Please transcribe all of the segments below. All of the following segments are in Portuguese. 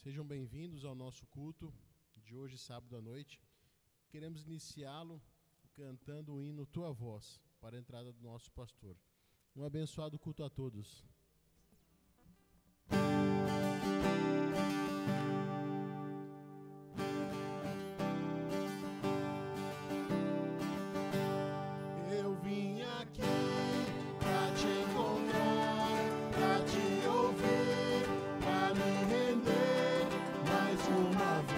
Sejam bem-vindos ao nosso culto de hoje, sábado à noite. Queremos iniciá-lo cantando o hino Tua Voz, para a entrada do nosso pastor. Um abençoado culto a todos. Eu vim aqui pra te encontrar, pra te ouvir, pra me render mais uma vez.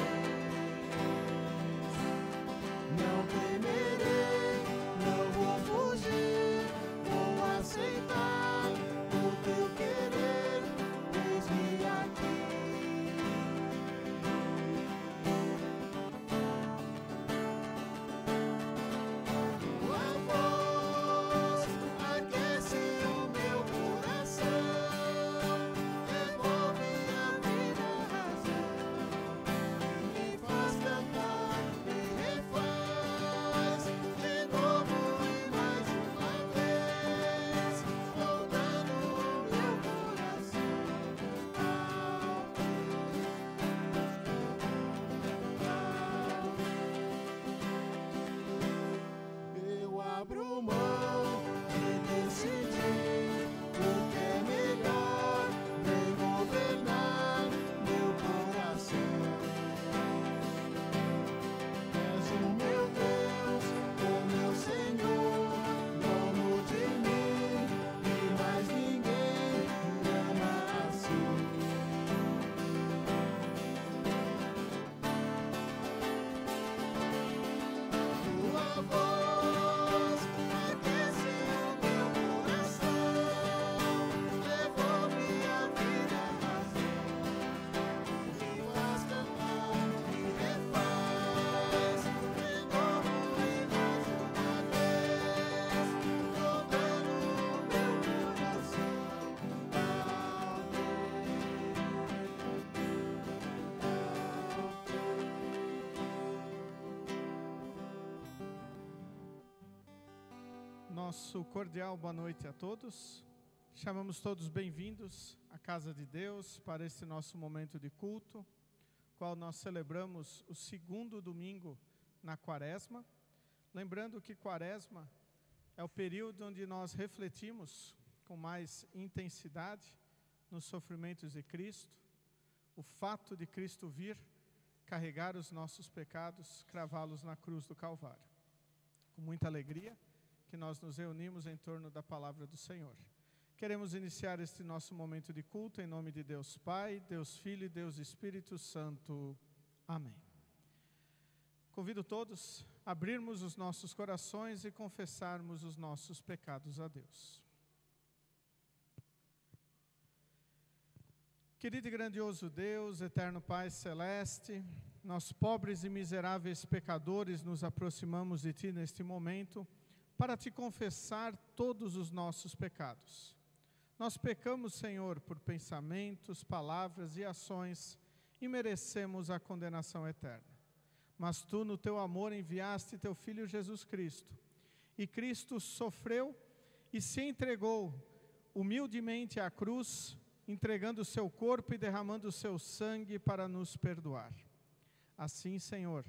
Não temerei, não vou fugir, vou aceitar o teu querer, eis-me aqui. Tua voz aquece o meu coração, devolve a vida à razão, me faz cantar, me refaz de novo e mais uma vez, voltando o meu coração eu abro mão de decidir o que é melhor, vem governar meu coração. És o meu Deus, o meu Senhor, dono de mim, e mais ninguém me ama assim. Tua voz aquece o meu coração, devolve a vida à razão, me faz cantar, me refaz de novo e mais uma vez, voltando o meu coração Nosso cordial boa noite a todos. Chamamos todos bem-vindos à casa de Deus para este nosso momento de culto, qual nós celebramos o segundo domingo na Quaresma. Lembrando que Quaresma é o período onde nós refletimos com mais intensidade nos sofrimentos de Cristo, o fato de Cristo vir carregar os nossos pecados, cravá-los na cruz do Calvário. Com muita alegria que nós nos reunimos em torno da palavra do Senhor. Queremos iniciar este nosso momento de culto em nome de Deus Pai, Deus Filho e Deus Espírito Santo. Amém. Convido todos a abrirmos os nossos corações e confessarmos os nossos pecados a Deus. Querido e grandioso Deus, eterno Pai celeste, nós pobres e miseráveis pecadores nos aproximamos de Ti neste momento para Te confessar todos os nossos pecados. Nós pecamos, Senhor, por pensamentos, palavras e ações e merecemos a condenação eterna. Mas Tu, no Teu amor, enviaste Teu Filho Jesus Cristo. E Cristo sofreu e se entregou humildemente à cruz, entregando o Seu corpo e derramando o Seu sangue para nos perdoar. Assim, Senhor,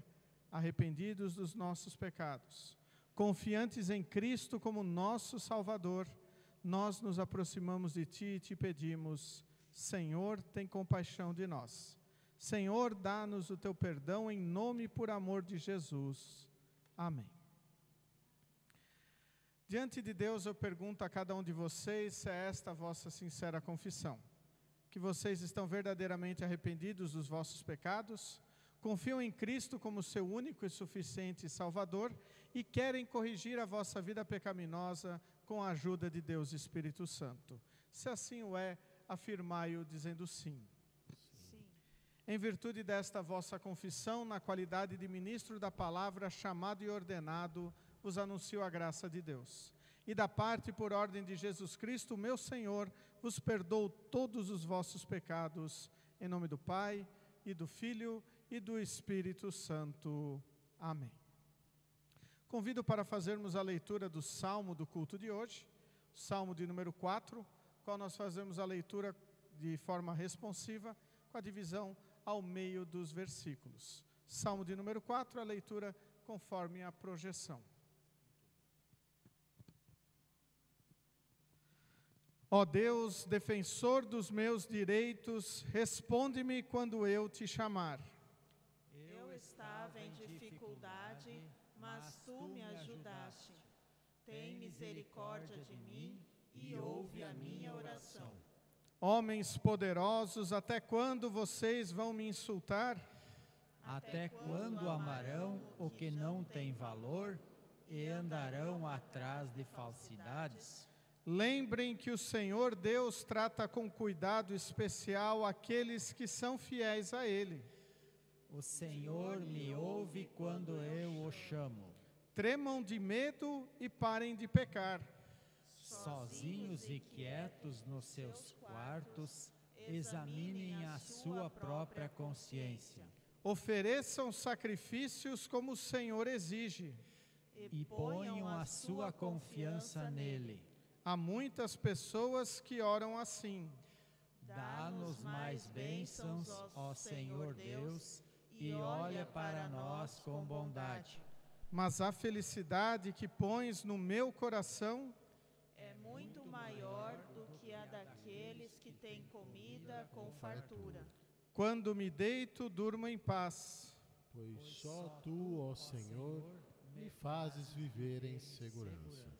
arrependidos dos nossos pecados, confiantes em Cristo como nosso Salvador, nós nos aproximamos de Ti e Te pedimos: Senhor, tem compaixão de nós. Senhor, dá-nos o Teu perdão em nome e por amor de Jesus. Amém. Diante de Deus eu pergunto a cada um de vocês se é esta a vossa sincera confissão, que vocês estão verdadeiramente arrependidos dos vossos pecados, confiam em Cristo como seu único e suficiente Salvador e querem corrigir a vossa vida pecaminosa com a ajuda de Deus Espírito Santo. Se assim o é, afirmai-o dizendo sim. Sim. Em virtude desta vossa confissão, na qualidade de ministro da palavra, chamado e ordenado, vos anuncio a graça de Deus. E da parte e por ordem de Jesus Cristo, meu Senhor, vos perdoo todos os vossos pecados, em nome do Pai, e do Filho e do Espírito Santo. Amém. Convido para fazermos a leitura do Salmo do culto de hoje, Salmo de número 4, qual nós fazemos a leitura de forma responsiva, com a divisão ao meio dos versículos. Salmo de número 4, a leitura conforme a projeção. Ó Deus, defensor dos meus direitos, responde-me quando eu te chamar. Eu estava em dificuldade, mas tu me ajudaste. Tem misericórdia de mim e ouve a minha oração. Homens poderosos, até quando vocês vão me insultar? Até quando amarão o que não tem valor e andarão atrás de falsidades? Lembrem que o Senhor Deus trata com cuidado especial aqueles que são fiéis a Ele. O Senhor me ouve quando eu o chamo. Tremam de medo e parem de pecar. Sozinhos e quietos nos seus quartos, examinem a sua própria consciência. Ofereçam sacrifícios como o Senhor exige. E ponham a sua confiança nele. Há muitas pessoas que oram assim. Dá-nos mais bênçãos, ó Senhor Deus, e olha para nós com bondade. Mas a felicidade que pões no meu coração é muito maior do que a daqueles que têm comida com fartura. Quando me deito, durmo em paz. Pois só tu, ó Senhor, me fazes viver em segurança.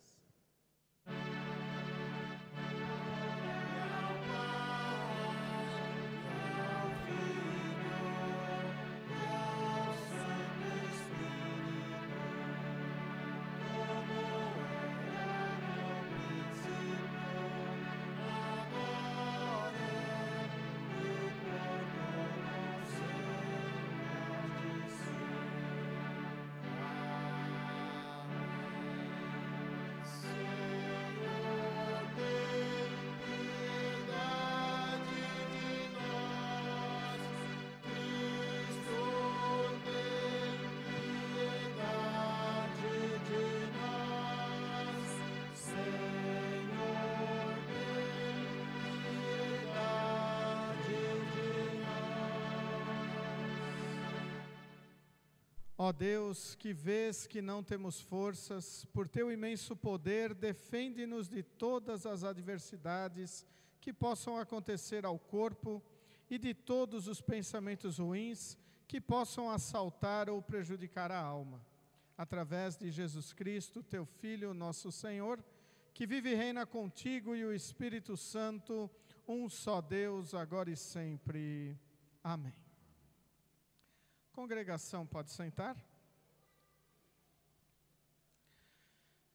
Ó Deus, que vês que não temos forças, por teu imenso poder, defende-nos de todas as adversidades que possam acontecer ao corpo e de todos os pensamentos ruins que possam assaltar ou prejudicar a alma. Através de Jesus Cristo, teu Filho, nosso Senhor, que vive e reina contigo e o Espírito Santo, um só Deus, agora e sempre. Amém. Congregação, pode sentar.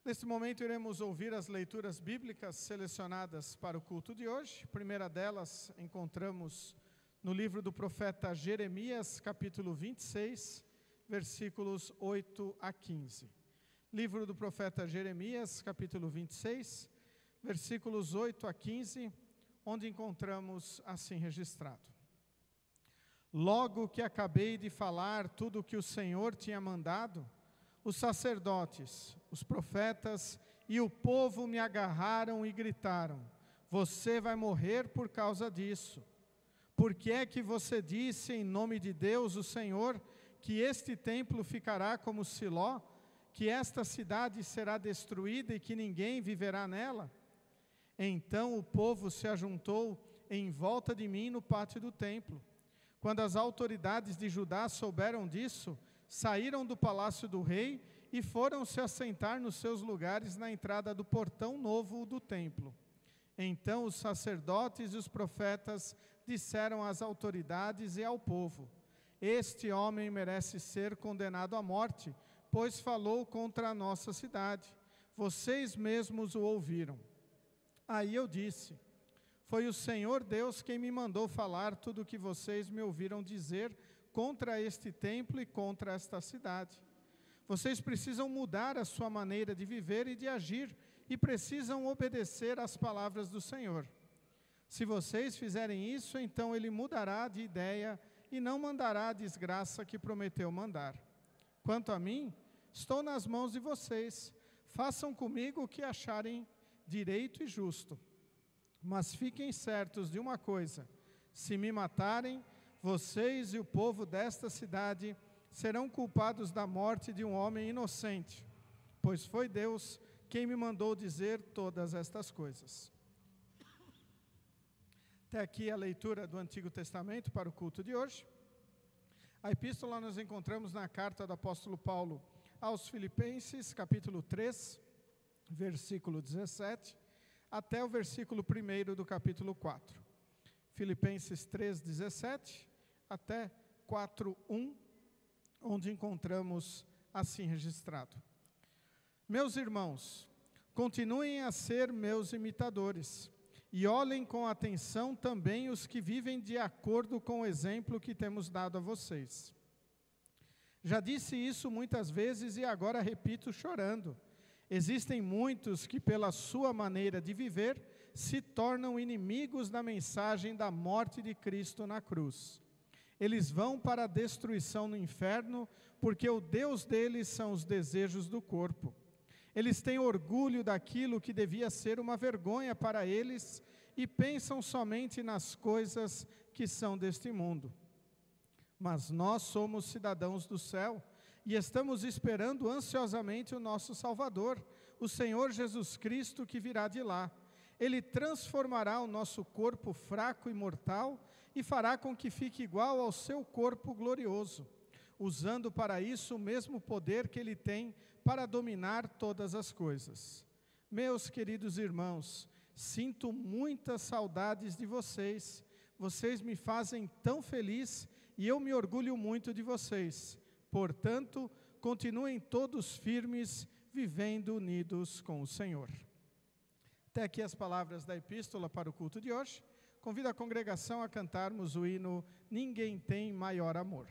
Neste momento iremos ouvir as leituras bíblicas selecionadas para o culto de hoje. A primeira delas encontramos no livro do profeta Jeremias, capítulo 26, versículos 8 a 15. Livro do profeta Jeremias, capítulo 26, versículos 8 a 15, onde encontramos assim registrado. Logo que acabei de falar tudo o que o Senhor tinha mandado, os sacerdotes, os profetas e o povo me agarraram e gritaram: você vai morrer por causa disso. Por que é que você disse em nome de Deus, o Senhor, que este templo ficará como Siló, que esta cidade será destruída e que ninguém viverá nela? Então o povo se ajuntou em volta de mim no pátio do templo. Quando as autoridades de Judá souberam disso, saíram do palácio do rei e foram se assentar nos seus lugares na entrada do portão novo do templo. Então os sacerdotes e os profetas disseram às autoridades e ao povo: este homem merece ser condenado à morte, pois falou contra a nossa cidade. Vocês mesmos o ouviram. Aí eu disse: foi o Senhor Deus quem me mandou falar tudo o que vocês me ouviram dizer contra este templo e contra esta cidade. Vocês precisam mudar a sua maneira de viver e de agir, e precisam obedecer às palavras do Senhor. Se vocês fizerem isso, então Ele mudará de ideia e não mandará a desgraça que prometeu mandar. Quanto a mim, estou nas mãos de vocês. Façam comigo o que acharem direito e justo. Mas fiquem certos de uma coisa: se me matarem, Vocês e o povo desta cidade serão culpados da morte de um homem inocente, pois foi Deus quem me mandou dizer todas estas coisas. Até aqui a leitura do Antigo Testamento para o culto de hoje. A epístola nós encontramos na carta do apóstolo Paulo aos Filipenses, capítulo 3, versículo 17, até o versículo 1 do capítulo 4. Filipenses 3, 17, até 4, 1, onde encontramos assim registrado: Meus irmãos, continuem a ser meus imitadores, e olhem com atenção também os que vivem de acordo com o exemplo que temos dado a vocês. Já disse isso muitas vezes e agora repito chorando. Existem muitos que, pela sua maneira de viver, se tornam inimigos da mensagem da morte de Cristo na cruz. Eles vão para a destruição no inferno, porque o Deus deles são os desejos do corpo. Eles têm orgulho daquilo que devia ser uma vergonha para eles e pensam somente nas coisas que são deste mundo. Mas nós somos cidadãos do céu e estamos esperando ansiosamente o nosso Salvador, o Senhor Jesus Cristo, que virá de lá. Ele transformará o nosso corpo fraco e mortal e fará com que fique igual ao seu corpo glorioso, usando para isso o mesmo poder que ele tem para dominar todas as coisas. Meus queridos irmãos, sinto muitas saudades de vocês. Vocês me fazem tão feliz e eu me orgulho muito de vocês. Portanto, continuem todos firmes, vivendo unidos com o Senhor. Até aqui as palavras da epístola para o culto de hoje. Convido a congregação a cantarmos o hino Ninguém Tem Maior Amor.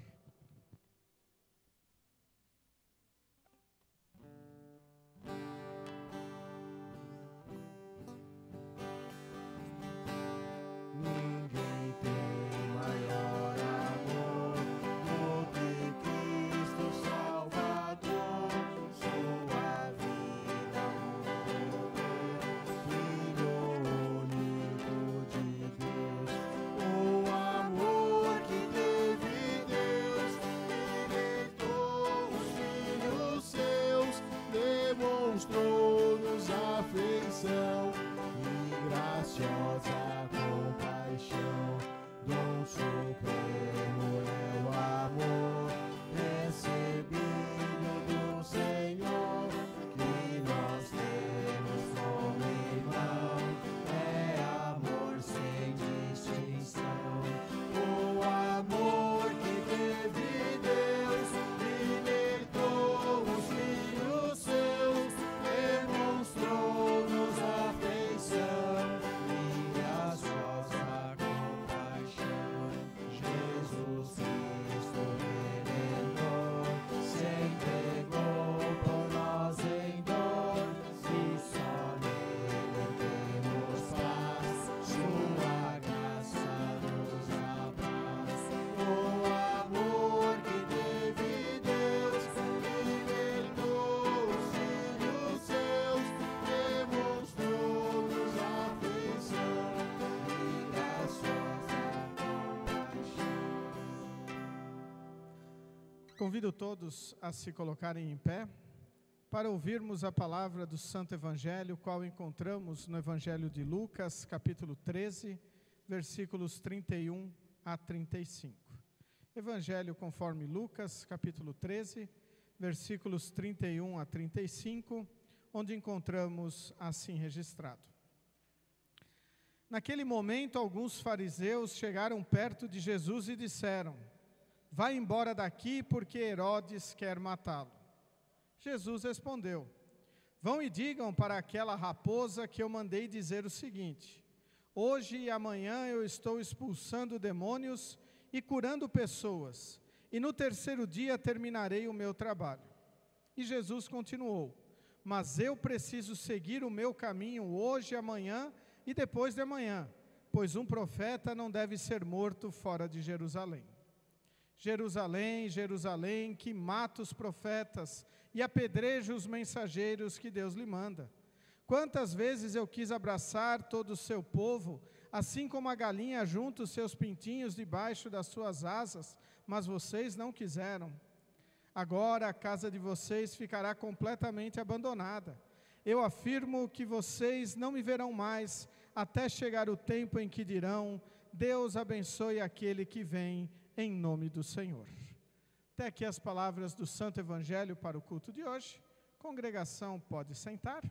Ninguém tem maior amor do que Cristo Salvador. Sua vida Filho único de Deus. O amor que teve Deus libertou os filhos seus, demonstrou-nos afeição e graciosa compaixão. Dom supremo é o amor recebido do Senhor, que nós temos como irmão. É amor sem distinção. O amor que teve Deus libertou os filhos seus, demonstrou-nos afeição e graciosa compaixão. Jesus Cristo Redentor se entregou por nós em dor, e só nele temos paz. Sua graça nos abraça. O amor que teve Deus libertou os filhos seus, demonstrou-nos afeição e graciosa compaixão. Convido todos a se colocarem em pé para ouvirmos a palavra do Santo Evangelho, qual encontramos no Evangelho de Lucas, capítulo 13, versículos 31 a 35. Evangelho conforme Lucas, capítulo 13, versículos 31 a 35, onde encontramos assim registrado: Naquele momento, alguns fariseus chegaram perto de Jesus e disseram: Vai embora daqui, porque Herodes quer matá-lo. Jesus respondeu: Vão e digam para aquela raposa que eu mandei dizer o seguinte: Hoje e amanhã eu estou expulsando demônios e curando pessoas, e no terceiro dia terminarei o meu trabalho. E Jesus continuou: Mas eu preciso seguir o meu caminho hoje, amanhã e depois de amanhã, pois um profeta não deve ser morto fora de Jerusalém. Jerusalém, Jerusalém, que mata os profetas e apedreja os mensageiros que Deus lhe manda. Quantas vezes eu quis abraçar todo o seu povo, assim como a galinha junta os seus pintinhos debaixo das suas asas, mas vocês não quiseram. Agora a casa de vocês ficará completamente abandonada. Eu afirmo que vocês não me verão mais, até chegar o tempo em que dirão: Deus abençoe aquele que vem em nome do Senhor. Até aqui as palavras do Santo Evangelho para o culto de hoje. Congregação, pode sentar.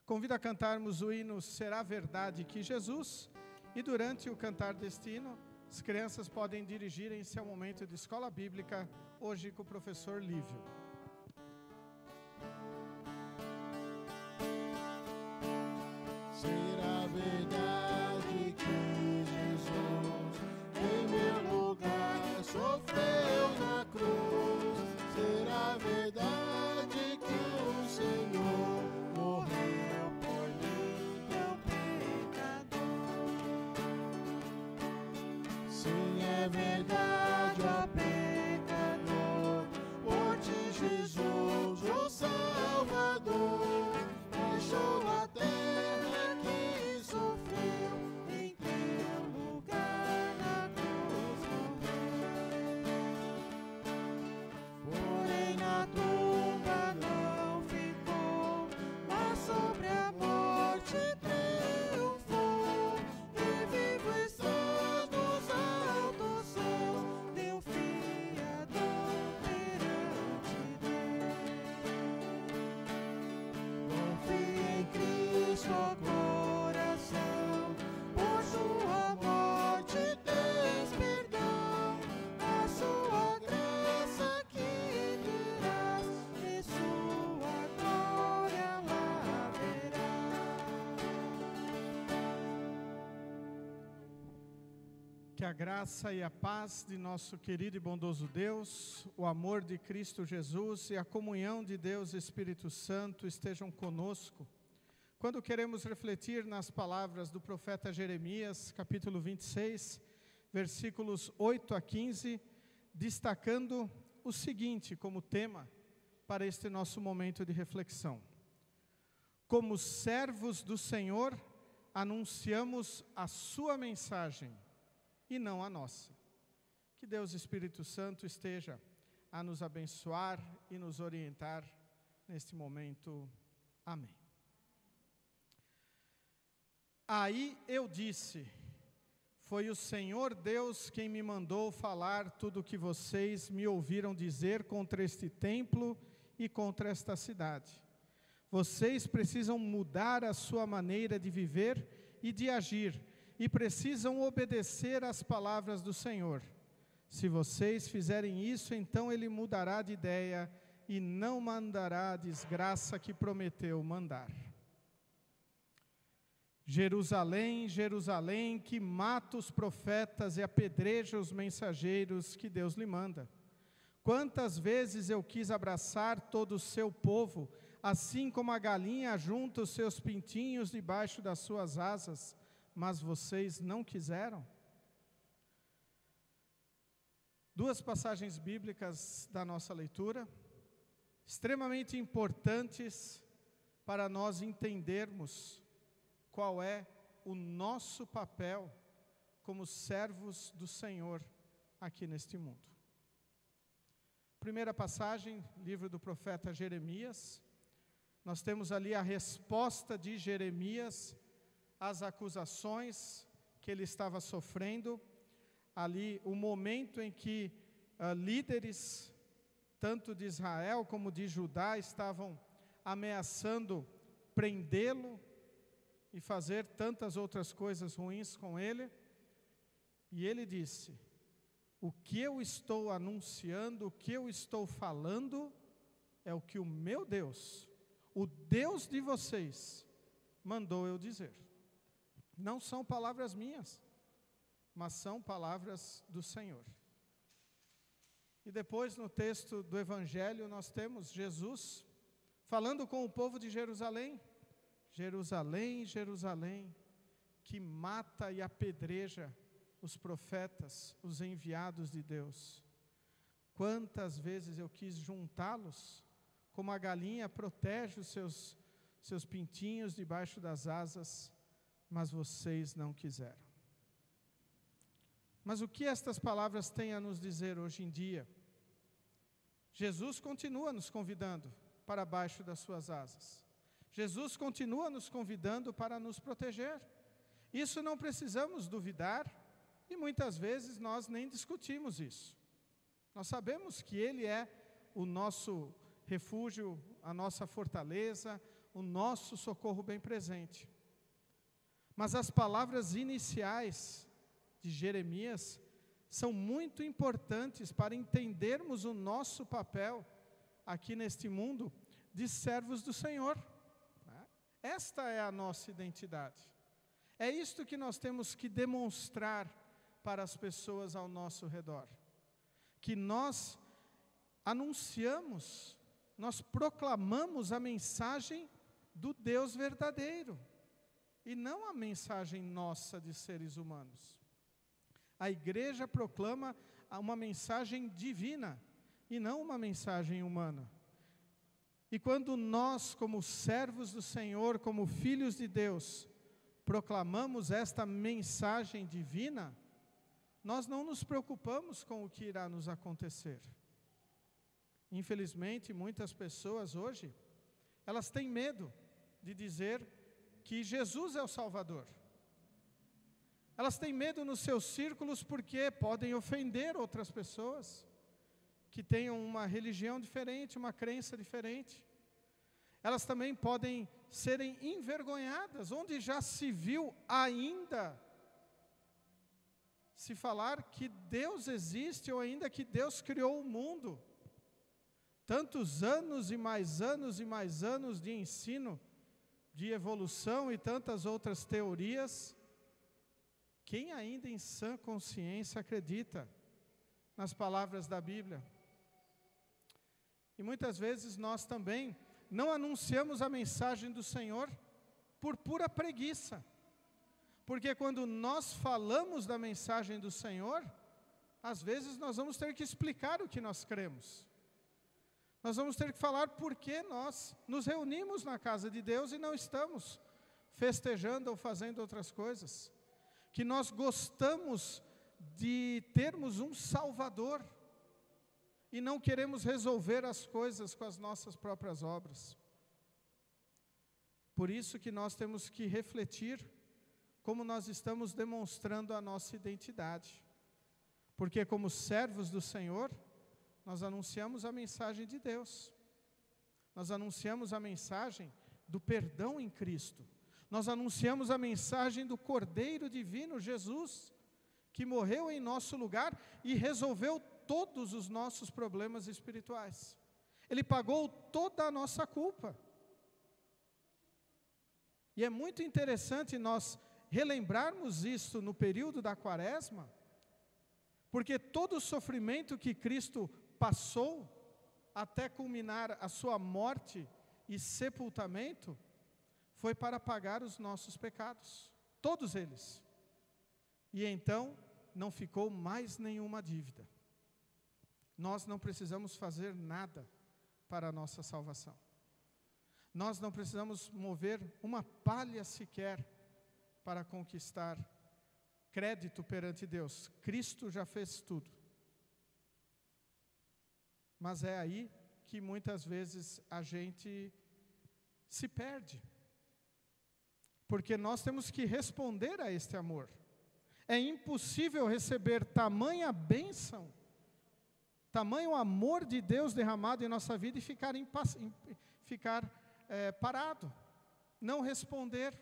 Convido a cantarmos o hino Será Verdade que Jesus, e durante o cantar deste hino, as crianças podem dirigirem-se ao momento de escola bíblica, hoje com o professor Lívio. Será verdade que Jesus em meu lugar sofreu na cruz? Será verdade que o Senhor morreu por mim, meu pecador? Sim, é verdade, ó pecador, por ti Jesus, o Salvador, deixou a terra que sofreu, em teu lugar na cruz morreu. Porém na tumba não ficou, mas sobre a morte triunfou, e vivo estás nos altos céus, meu fiador perante Deus. Confie em Cristo, ó coração, por sua morte tens perdão, a sua graça que terás, e sua glória lá verás. Que a graça e a paz de nosso querido e bondoso Deus, o amor de Cristo Jesus e a comunhão de Deus Espírito Santo estejam conosco. Quando queremos refletir nas palavras do profeta Jeremias, capítulo 26, versículos 8 a 15, destacando o seguinte como tema para este nosso momento de reflexão: como servos do Senhor, anunciamos a sua mensagem e não a nossa. Que Deus Espírito Santo esteja a nos abençoar e nos orientar neste momento. Amém. Aí eu disse: foi o Senhor Deus quem me mandou falar tudo o que vocês me ouviram dizer contra este templo e contra esta cidade. Vocês precisam mudar a sua maneira de viver e de agir, e precisam obedecer às palavras do Senhor. Se vocês fizerem isso, então Ele mudará de ideia e não mandará a desgraça que prometeu mandar. Jerusalém, Jerusalém, que mata os profetas e apedreja os mensageiros que Deus lhe manda. Quantas vezes eu quis abraçar todo o seu povo, assim como a galinha junta os seus pintinhos debaixo das suas asas, mas vocês não quiseram? Duas passagens bíblicas da nossa leitura, extremamente importantes para nós entendermos qual é o nosso papel como servos do Senhor aqui neste mundo. Primeira passagem, livro do profeta Jeremias. Nós temos ali a resposta de Jeremias às acusações que ele estava sofrendo. Ali o momento em que líderes, tanto de Israel como de Judá, estavam ameaçando prendê-lo e fazer tantas outras coisas ruins com ele. E ele disse: o que eu estou anunciando, o que eu estou falando, é o que o meu Deus, o Deus de vocês, mandou eu dizer. Não são palavras minhas, mas são palavras do Senhor. E depois no texto do Evangelho nós temos Jesus falando com o povo de Jerusalém. Jerusalém, Jerusalém, que mata e apedreja os profetas, os enviados de Deus. Quantas vezes eu quis juntá-los, como a galinha protege os seus pintinhos debaixo das asas, mas vocês não quiseram. Mas o que estas palavras têm a nos dizer hoje em dia? Jesus continua nos convidando para baixo das suas asas. Jesus continua nos convidando para nos proteger. Isso não precisamos duvidar e muitas vezes nós nem discutimos isso. Nós sabemos que Ele é o nosso refúgio, a nossa fortaleza, o nosso socorro bem presente. Mas as palavras iniciais de Jeremias são muito importantes para entendermos o nosso papel aqui neste mundo de servos do Senhor. Esta é a nossa identidade. É isto que nós temos que demonstrar para as pessoas ao nosso redor. Que nós anunciamos, nós proclamamos a mensagem do Deus verdadeiro, e não a mensagem nossa de seres humanos. A igreja proclama uma mensagem divina, e não uma mensagem humana. E quando nós, como servos do Senhor, como filhos de Deus, proclamamos esta mensagem divina, nós não nos preocupamos com o que irá nos acontecer. Infelizmente, muitas pessoas hoje, elas têm medo de dizer que Jesus é o Salvador. Elas têm medo nos seus círculos porque podem ofender outras pessoas que tenham uma religião diferente, uma crença diferente. Elas também podem serem envergonhadas, onde já se viu ainda se falar que Deus existe ou ainda que Deus criou o mundo. Tantos anos e mais anos e mais anos de ensino, de evolução e tantas outras teorias. Quem ainda em sã consciência acredita nas palavras da Bíblia? E muitas vezes nós também não anunciamos a mensagem do Senhor por pura preguiça. Porque quando nós falamos da mensagem do Senhor, às vezes nós vamos ter que explicar o que nós cremos. Nós vamos ter que falar por que nós nos reunimos na casa de Deus e não estamos festejando ou fazendo outras coisas. Que nós gostamos de termos um Salvador e não queremos resolver as coisas com as nossas próprias obras. Por isso que nós temos que refletir como nós estamos demonstrando a nossa identidade. Porque como servos do Senhor, nós anunciamos a mensagem de Deus. Nós anunciamos a mensagem do perdão em Cristo. Nós anunciamos a mensagem do Cordeiro Divino, Jesus, que morreu em nosso lugar e resolveu todos os nossos problemas espirituais. Ele pagou toda a nossa culpa. E é muito interessante nós relembrarmos isso no período da Quaresma, porque todo o sofrimento que Cristo passou até culminar a sua morte e sepultamento foi para pagar os nossos pecados, todos eles. E então não ficou mais nenhuma dívida. Nós não precisamos fazer nada para a nossa salvação. Nós não precisamos mover uma palha sequer para conquistar crédito perante Deus. Cristo já fez tudo. Mas é aí que muitas vezes a gente se perde. Porque nós temos que responder a este amor. É impossível receber tamanha bênção, tamanho amor de Deus derramado em nossa vida e ficar parado, não responder.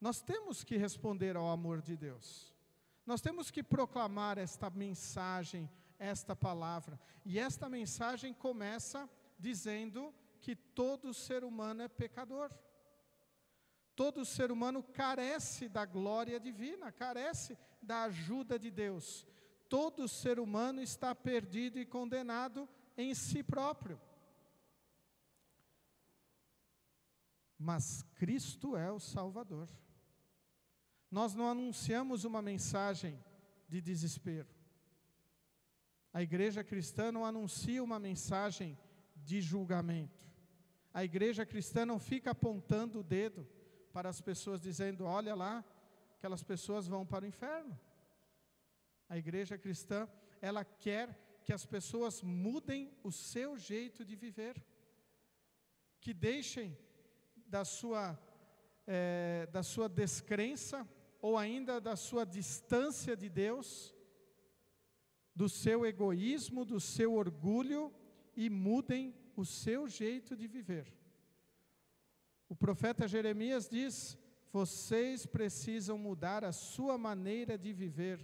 Nós temos que responder ao amor de Deus. Nós temos que proclamar esta mensagem, esta palavra. E esta mensagem começa dizendo que todo ser humano é pecador. Todo ser humano carece da glória divina, carece da ajuda de Deus. Todo ser humano está perdido e condenado em si próprio. Mas Cristo é o Salvador. Nós não anunciamos uma mensagem de desespero. A igreja cristã não anuncia uma mensagem de julgamento. A igreja cristã não fica apontando o dedo para as pessoas dizendo: olha lá, aquelas pessoas vão para o inferno. A igreja cristã, ela quer que as pessoas mudem o seu jeito de viver, que deixem da sua descrença, ou ainda da sua distância de Deus, do seu egoísmo, do seu orgulho, e mudem o seu jeito de viver. O profeta Jeremias diz: vocês precisam mudar a sua maneira de viver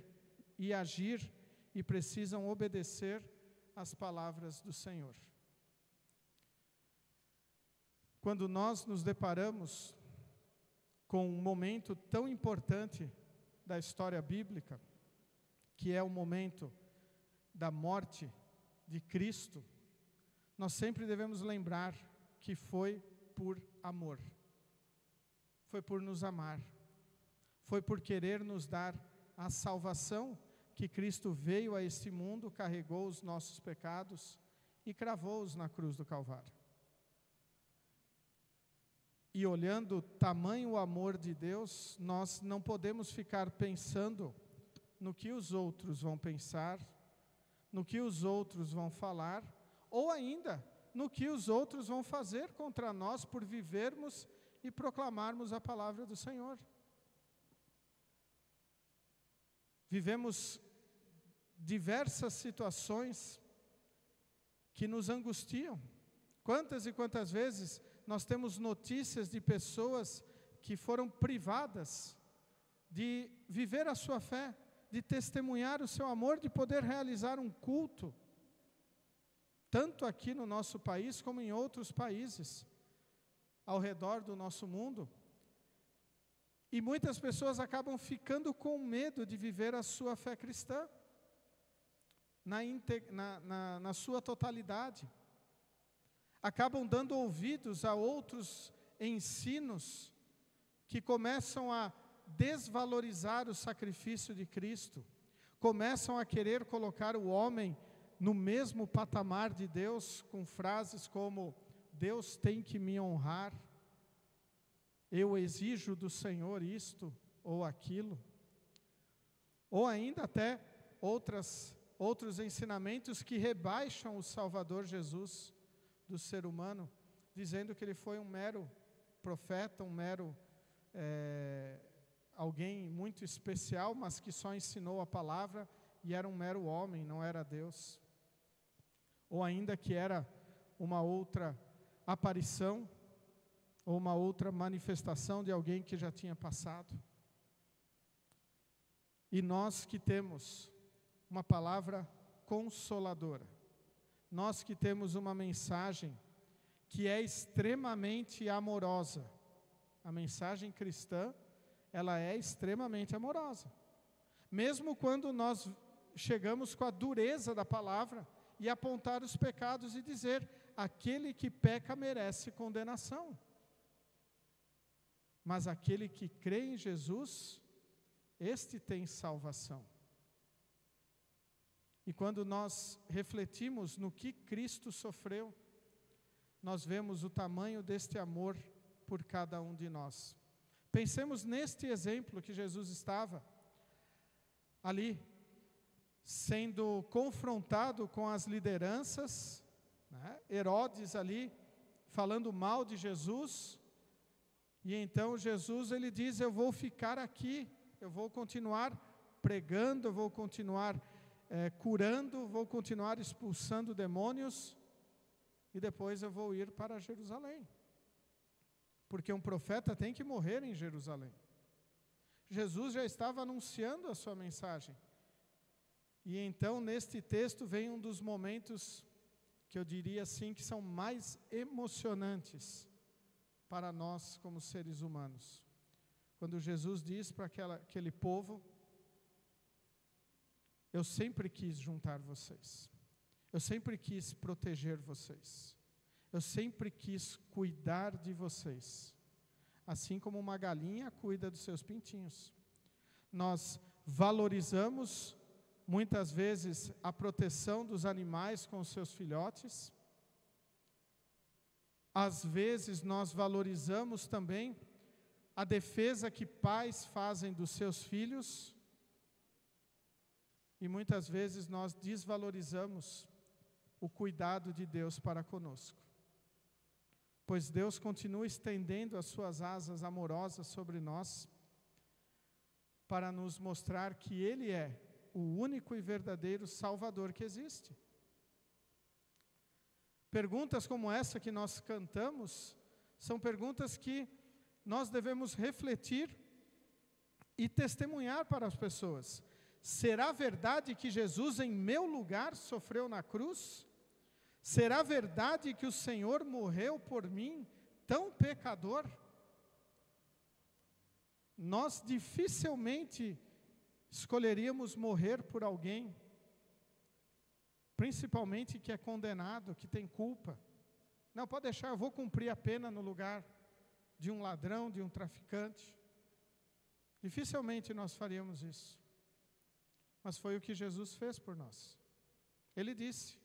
e agir, e precisam obedecer às palavras do Senhor. Quando nós nos deparamos com um momento tão importante da história bíblica, que é o momento da morte de Cristo, nós sempre devemos lembrar que foi por amor, foi por nos amar, foi por querer nos dar a salvação que Cristo veio a este mundo, carregou os nossos pecados e cravou-os na cruz do Calvário. E olhando tamanho amor de Deus, nós não podemos ficar pensando no que os outros vão pensar, no que os outros vão falar, ou ainda no que os outros vão fazer contra nós por vivermos e proclamarmos a palavra do Senhor. Vivemos diversas situações que nos angustiam. Quantas e quantas vezes nós temos notícias de pessoas que foram privadas de viver a sua fé, de testemunhar o seu amor, de poder realizar um culto, tanto aqui no nosso país como em outros países ao redor do nosso mundo. E muitas pessoas acabam ficando com medo de viver a sua fé cristã na sua totalidade. Acabam dando ouvidos a outros ensinos que começam a desvalorizar o sacrifício de Cristo, começam a querer colocar o homem no mesmo patamar de Deus, com frases como: Deus tem que me honrar, eu exijo do Senhor isto ou aquilo, ou ainda até outros ensinamentos que rebaixam o Salvador Jesus do ser humano, dizendo que ele foi um mero profeta, um mero alguém muito especial, mas que só ensinou a palavra e era um mero homem, não era Deus. Ou ainda que era uma outra aparição, ou uma outra manifestação de alguém que já tinha passado. E nós que temos uma palavra consoladora, nós que temos uma mensagem que é extremamente amorosa, a mensagem cristã, ela é extremamente amorosa. Mesmo quando nós chegamos com a dureza da palavra e apontar os pecados e dizer: aquele que peca merece condenação. Mas aquele que crê em Jesus, este tem salvação. E quando nós refletimos no que Cristo sofreu, nós vemos o tamanho deste amor por cada um de nós. Pensemos neste exemplo que Jesus estava ali, sendo confrontado com as lideranças, né? Herodes ali, falando mal de Jesus, e então Jesus, ele diz: eu vou ficar aqui, eu vou continuar pregando, eu vou continuar curando, vou continuar expulsando demônios, e depois eu vou ir para Jerusalém, porque um profeta tem que morrer em Jerusalém. Jesus já estava anunciando a sua mensagem, e então neste texto vem um dos momentos que eu diria assim, que são mais emocionantes para nós como seres humanos, quando Jesus diz para aquele povo: eu sempre quis juntar vocês, eu sempre quis proteger vocês, eu sempre quis cuidar de vocês, assim como uma galinha cuida dos seus pintinhos. Nós valorizamos muitas vezes a proteção dos animais com os seus filhotes. Às vezes nós valorizamos também a defesa que pais fazem dos seus filhos, e muitas vezes nós desvalorizamos o cuidado de Deus para conosco. Pois Deus continua estendendo as suas asas amorosas sobre nós, para nos mostrar que Ele é o único e verdadeiro Salvador que existe. Perguntas como essa que nós cantamos, são perguntas que nós devemos refletir e testemunhar para as pessoas. Será verdade que Jesus em meu lugar sofreu na cruz? Será verdade que o Senhor morreu por mim, tão pecador? Nós dificilmente escolheríamos morrer por alguém, principalmente que é condenado, que tem culpa. Não, pode deixar, eu vou cumprir a pena no lugar de um ladrão, de um traficante. Dificilmente nós faríamos isso. Mas foi o que Jesus fez por nós. Ele disse: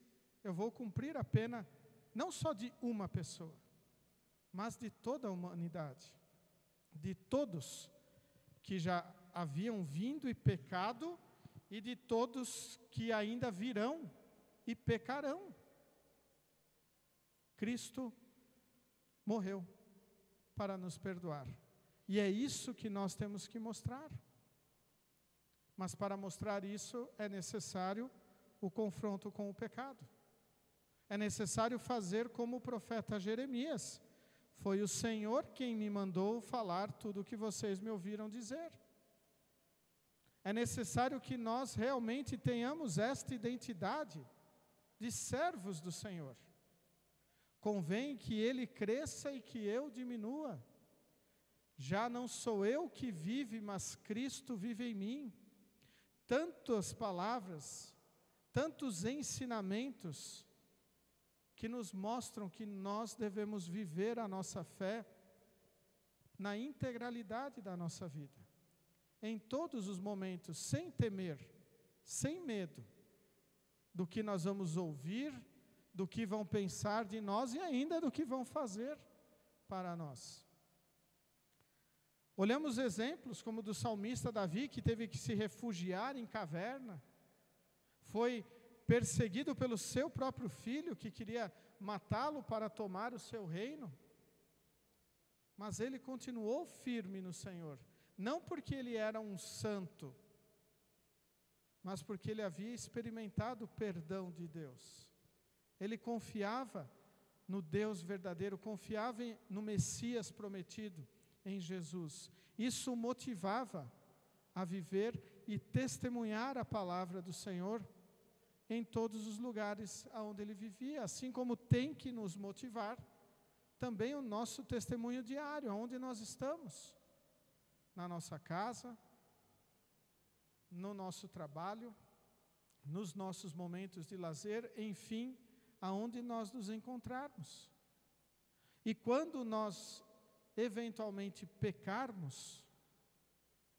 eu vou cumprir a pena não só de uma pessoa, mas de toda a humanidade, de todos que já haviam vindo e pecado, e de todos que ainda virão e pecarão. Cristo morreu para nos perdoar. E é isso que nós temos que mostrar. Mas para mostrar isso é necessário o confronto com o pecado. É necessário fazer como o profeta Jeremias: foi o Senhor quem me mandou falar tudo o que vocês me ouviram dizer. É necessário que nós realmente tenhamos esta identidade de servos do Senhor. Convém que Ele cresça e que eu diminua. Já não sou eu que vive, mas Cristo vive em mim. Tantas palavras, tantos ensinamentos que nos mostram que nós devemos viver a nossa fé na integralidade da nossa vida, em todos os momentos, sem temer, sem medo do que nós vamos ouvir, do que vão pensar de nós e ainda do que vão fazer para nós. Olhamos exemplos como do salmista Davi, que teve que se refugiar em caverna, foi perseguido pelo seu próprio filho, que queria matá-lo para tomar o seu reino, mas ele continuou firme no Senhor, não porque ele era um santo, mas porque ele havia experimentado o perdão de Deus. Ele confiava no Deus verdadeiro, confiava no Messias prometido, em Jesus. Isso o motivava a viver e testemunhar a palavra do Senhor em todos os lugares onde ele vivia, assim como tem que nos motivar também o nosso testemunho diário, onde nós estamos, na nossa casa, no nosso trabalho, nos nossos momentos de lazer, enfim, aonde nós nos encontrarmos. E quando nós eventualmente pecarmos,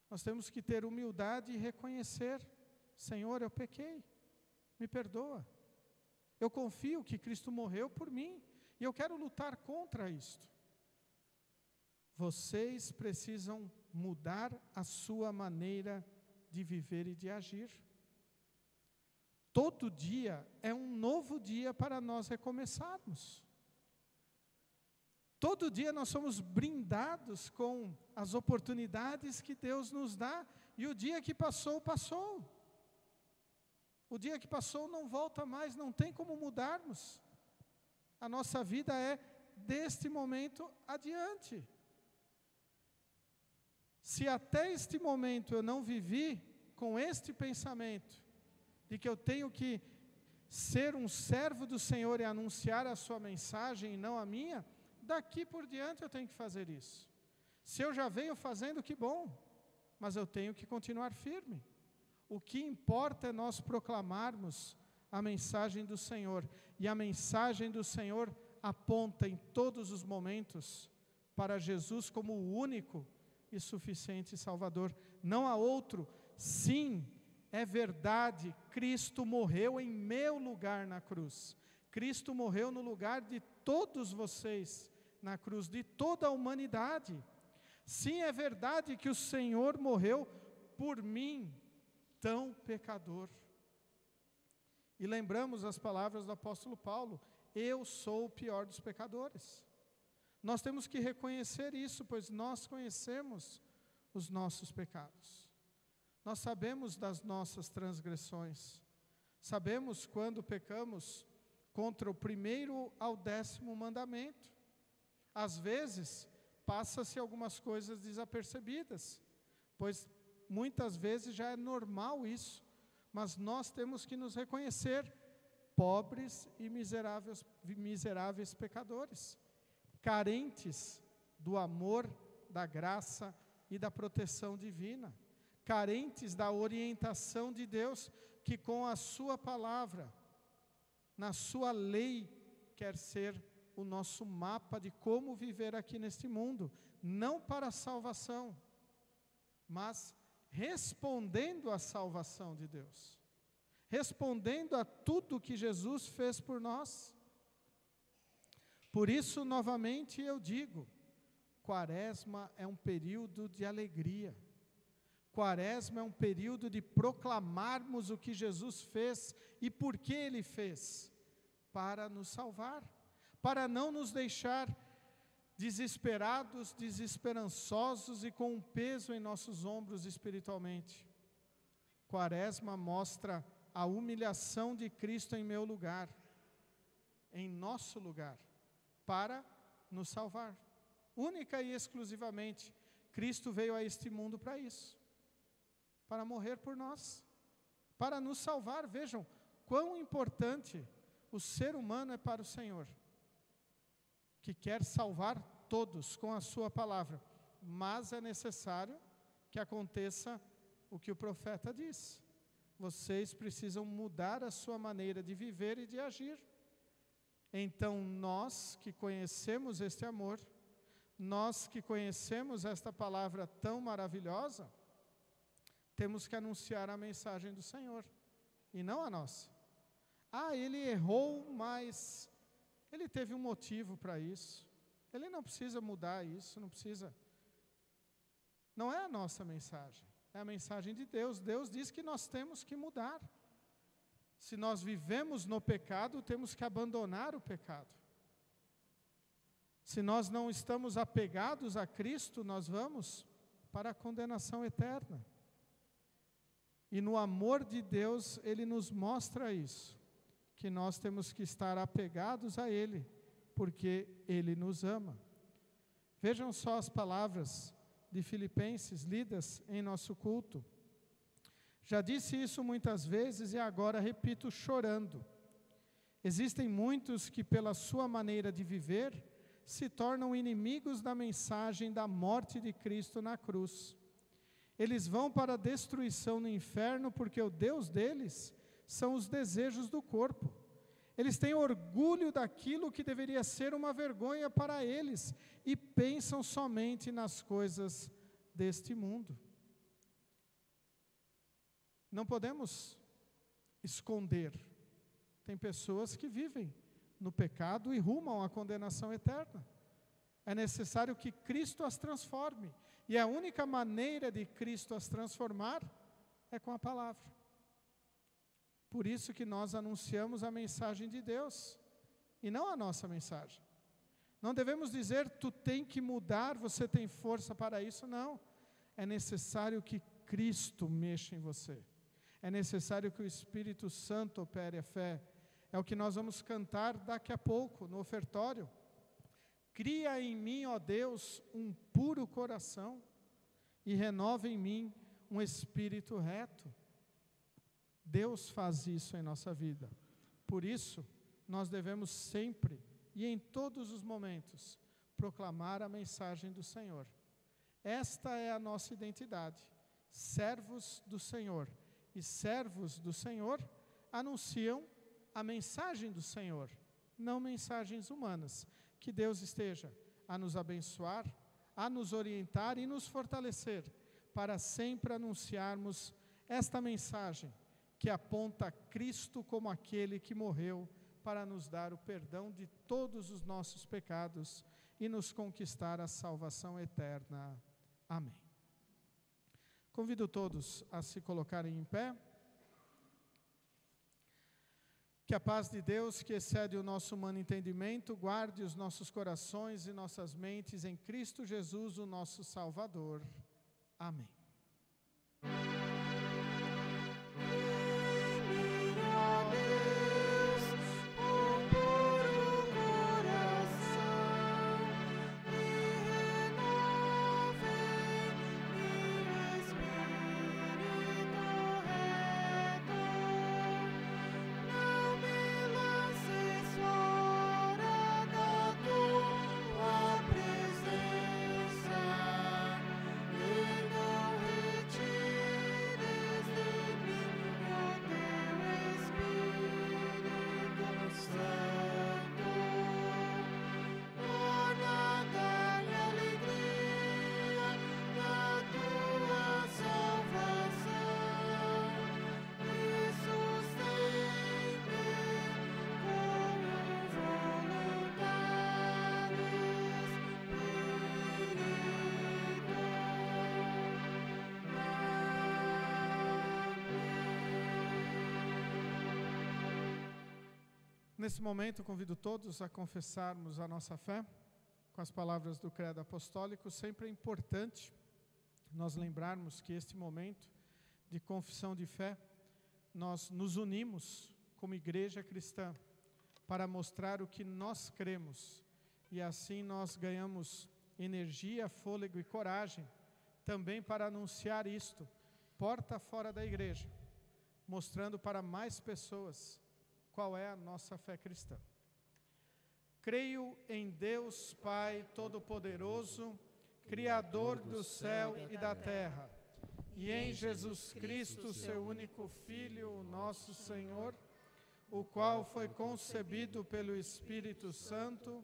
nós temos que ter humildade e reconhecer: Senhor, eu pequei, me perdoa. Eu confio que Cristo morreu por mim e eu quero lutar contra isto. Vocês precisam mudar a sua maneira de viver e de agir. Todo dia é um novo dia para nós recomeçarmos. Todo dia nós somos brindados com as oportunidades que Deus nos dá, e o dia que passou, passou. O dia que passou não volta mais, não tem como mudarmos. A nossa vida é deste momento adiante. Se até este momento eu não vivi com este pensamento, de que eu tenho que ser um servo do Senhor e anunciar a sua mensagem e não a minha, daqui por diante eu tenho que fazer isso. Se eu já venho fazendo, que bom, mas eu tenho que continuar firme. O que importa é nós proclamarmos a mensagem do Senhor, e a mensagem do Senhor aponta em todos os momentos para Jesus como o único e suficiente Salvador. Não há outro. Sim, é verdade, Cristo morreu em meu lugar na cruz. Cristo morreu no lugar de todos vocês na cruz, de toda a humanidade. Sim, é verdade que o Senhor morreu por mim, tão pecador. E lembramos as palavras do apóstolo Paulo: eu sou o pior dos pecadores. Nós temos que reconhecer isso, pois nós conhecemos os nossos pecados. Nós sabemos das nossas transgressões. Sabemos quando pecamos contra o 1º ao 10º mandamento. Às vezes, passa-se algumas coisas desapercebidas, pois muitas vezes já é normal isso, mas nós temos que nos reconhecer pobres e miseráveis pecadores, carentes do amor, da graça e da proteção divina, carentes da orientação de Deus, que com a sua palavra, na sua lei, quer ser o nosso mapa de como viver aqui neste mundo, não para a salvação, mas respondendo à salvação de Deus, respondendo a tudo que Jesus fez por nós. Por isso, novamente eu digo, Quaresma é um período de alegria. Quaresma é um período de proclamarmos o que Jesus fez e por que Ele fez, para nos salvar, para não nos deixar desesperados, desesperançosos e com um peso em nossos ombros espiritualmente. Quaresma mostra a humilhação de Cristo em meu lugar, em nosso lugar, para nos salvar. Única e exclusivamente, Cristo veio a este mundo para isso, para morrer por nós, para nos salvar. Vejam quão importante o ser humano é para o Senhor, que quer salvar todos com a sua palavra, mas é necessário que aconteça o que o profeta diz: vocês precisam mudar a sua maneira de viver e de agir. Então nós que conhecemos este amor, nós que conhecemos esta palavra tão maravilhosa, temos que anunciar a mensagem do Senhor, e não a nossa. Ele errou, mas ele teve um motivo para isso. Ele não precisa mudar isso, não precisa. Não é a nossa mensagem, é a mensagem de Deus. Deus diz que nós temos que mudar. Se nós vivemos no pecado, temos que abandonar o pecado. Se nós não estamos apegados a Cristo, nós vamos para a condenação eterna. E no amor de Deus, Ele nos mostra isso, que nós temos que estar apegados a Ele, porque Ele nos ama. Vejam só as palavras de Filipenses lidas em nosso culto. Já disse isso muitas vezes e agora repito chorando. Existem muitos que pela sua maneira de viver se tornam inimigos da mensagem da morte de Cristo na cruz. Eles vão para a destruição no inferno porque o Deus deles são os desejos do corpo. Eles têm orgulho daquilo que deveria ser uma vergonha para eles e pensam somente nas coisas deste mundo. Não podemos esconder. Tem pessoas que vivem no pecado e rumam à condenação eterna. É necessário que Cristo as transforme. E a única maneira de Cristo as transformar é com a palavra. Por isso que nós anunciamos a mensagem de Deus, e não a nossa mensagem. Não devemos dizer, tu tem que mudar, você tem força para isso, não. É necessário que Cristo mexa em você. É necessário que o Espírito Santo opere a fé. É o que nós vamos cantar daqui a pouco, no ofertório. Cria em mim, ó Deus, um puro coração, e renova em mim um espírito reto. Deus faz isso em nossa vida. Por isso, nós devemos sempre e em todos os momentos proclamar a mensagem do Senhor. Esta é a nossa identidade. Servos do Senhor. E servos do Senhor anunciam a mensagem do Senhor, não mensagens humanas. Que Deus esteja a nos abençoar, a nos orientar e nos fortalecer para sempre anunciarmos esta mensagem que aponta Cristo como aquele que morreu para nos dar o perdão de todos os nossos pecados e nos conquistar a salvação eterna. Amém. Convido todos a se colocarem em pé. Que a paz de Deus, que excede o nosso humano entendimento, guarde os nossos corações e nossas mentes em Cristo Jesus, o nosso Salvador. Amém. Nesse momento, convido todos a confessarmos a nossa fé com as palavras do Credo Apostólico. Sempre é importante nós lembrarmos que este momento de confissão de fé, nós nos unimos como igreja cristã para mostrar o que nós cremos e assim nós ganhamos energia, fôlego e coragem também para anunciar isto, porta fora da igreja, mostrando para mais pessoas qual é a nossa fé cristã. Creio em Deus Pai Todo-Poderoso, Criador do céu e da terra, e em Jesus Cristo, seu único Filho, o nosso Senhor, o qual foi concebido pelo Espírito Santo,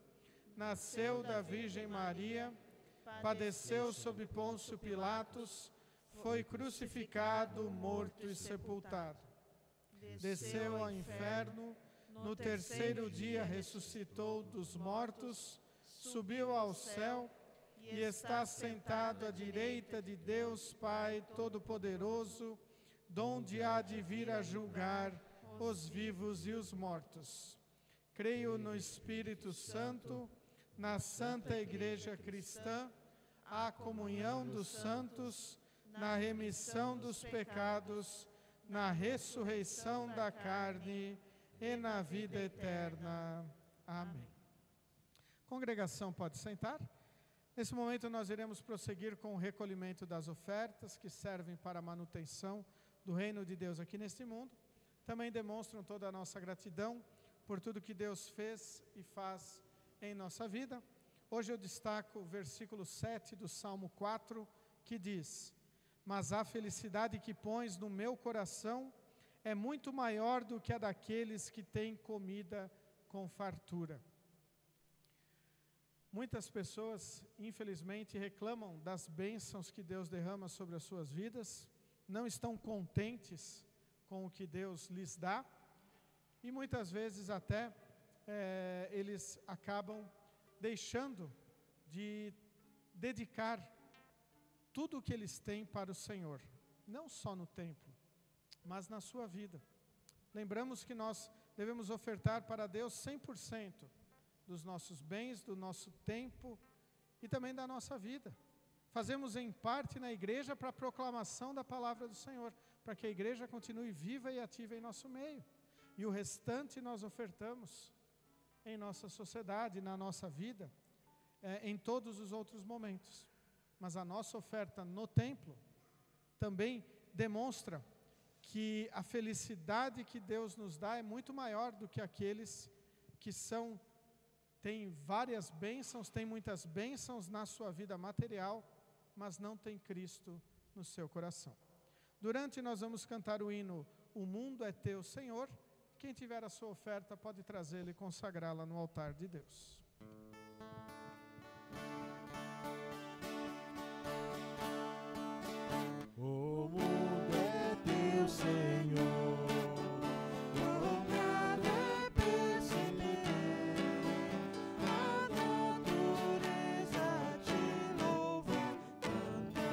nasceu da Virgem Maria, padeceu sob Pôncio Pilatos, foi crucificado, morto e sepultado. Desceu ao inferno, no terceiro dia ressuscitou dos mortos, subiu ao céu e está sentado à direita de Deus Pai Todo-Poderoso, donde há de vir a julgar os vivos e os mortos. Creio no Espírito Santo, na Santa Igreja Cristã, a comunhão dos santos, na remissão dos pecados, na ressurreição da carne e na vida eterna. Amém. Congregação, pode sentar. Nesse momento nós iremos prosseguir com o recolhimento das ofertas que servem para a manutenção do reino de Deus aqui neste mundo. Também demonstram toda a nossa gratidão por tudo que Deus fez e faz em nossa vida. Hoje eu destaco o versículo 7 do Salmo 4, que diz: mas a felicidade que pões no meu coração é muito maior do que a daqueles que têm comida com fartura. Muitas pessoas, infelizmente, reclamam das bênçãos que Deus derrama sobre as suas vidas, não estão contentes com o que Deus lhes dá, e muitas vezes até eles acabam deixando de dedicar tudo o que eles têm para o Senhor, não só no templo, mas na sua vida. Lembramos que nós devemos ofertar para Deus 100% dos nossos bens, do nosso tempo e também da nossa vida. Fazemos em parte na igreja para a proclamação da palavra do Senhor, para que a igreja continue viva e ativa em nosso meio. E o restante nós ofertamos em nossa sociedade, na nossa vida, em todos os outros momentos. Mas a nossa oferta no templo também demonstra que a felicidade que Deus nos dá é muito maior do que aqueles que têm várias bênçãos, têm muitas bênçãos na sua vida material, mas não têm Cristo no seu coração. Durante nós vamos cantar o hino O Mundo é Teu, Senhor. Quem tiver a sua oferta pode trazê-la e consagrá-la no altar de Deus. O mundo é teu, Senhor. Obrigado é perceber. A natureza te louva, canta